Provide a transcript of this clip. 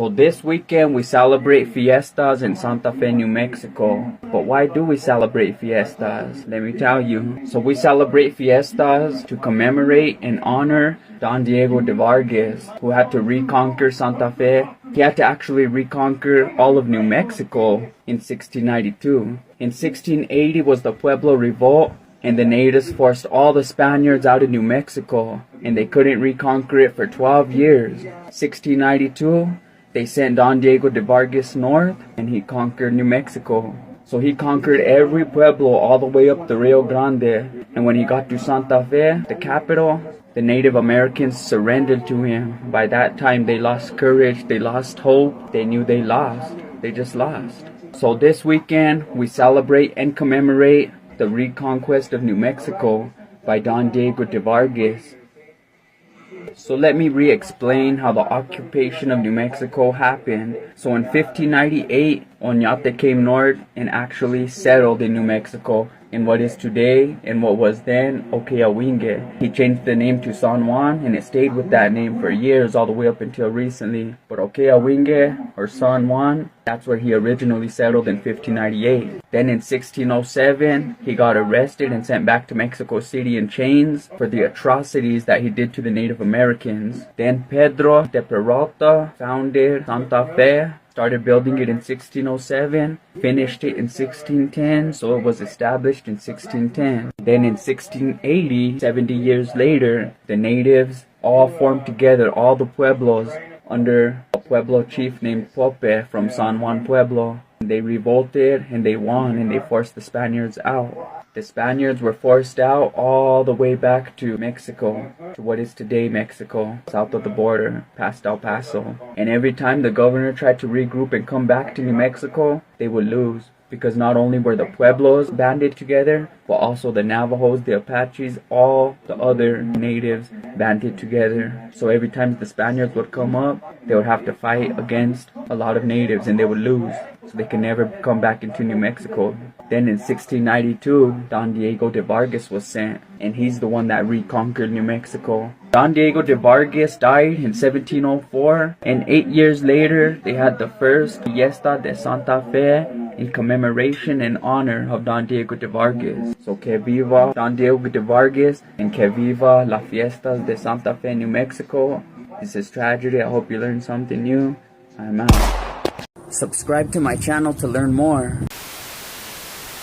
So this weekend we celebrate fiestas in Santa Fe, New Mexico. But why do we celebrate fiestas? Let me tell you. So we celebrate fiestas to commemorate and honor Don Diego de Vargas, who had to reconquer Santa Fe. He had to actually reconquer all of New Mexico in 1692. In 1680 was the Pueblo Revolt, and the natives forced all the Spaniards out of New Mexico, and they couldn't reconquer it for 12 years. 1692, they sent Don Diego de Vargas north, and he conquered New Mexico. So he conquered every pueblo all the way up the Rio Grande, and when he got to Santa Fe, the capital, the Native Americans surrendered to him. By that time, they lost courage, they lost hope, they knew they lost. They just lost. So this weekend, we celebrate and commemorate the reconquest of New Mexico by Don Diego de Vargas. So let me re-explain how the occupation of New Mexico happened. So in 1598, Oñate came north and actually settled in New Mexico, in what is today and what was then Okeawinge. He changed the name to San Juan, and it stayed with that name for years, all the way up until recently. But Okeawinge, or San Juan, that's where he originally settled in 1598. Then in 1607, he got arrested and sent back to Mexico City in chains for the atrocities that he did to the Native Americans. Then Pedro de Peralta founded Santa Fe, started building it in 1607, finished it in 1610, so it was established in 1610. Then in 1680, 70 years later, the natives all formed together, all the pueblos, under a Pueblo chief named Pope from San Juan Pueblo. They revolted and they won, and they forced the Spaniards out. The Spaniards were forced out all the way back to Mexico, to what is today Mexico, south of the border, past El Paso. And every time the governor tried to regroup and come back to New Mexico, they would lose. Because not only were the Pueblos banded together, but also the Navajos, the Apaches, all the other natives banded together. So every time the Spaniards would come up, they would have to fight against a lot of natives, and they would lose. So they could never come back into New Mexico. Then in 1692, Don Diego de Vargas was sent, and he's the one that reconquered New Mexico. Don Diego de Vargas died in 1704, and 8 years later, they had the first Fiesta de Santa Fe in commemoration and honor of Don Diego de Vargas. So que viva Don Diego de Vargas, and que viva la Fiestas de Santa Fe, New Mexico. This is Tragedy. I hope you learned something new. I'm out. Subscribe to my channel to learn more.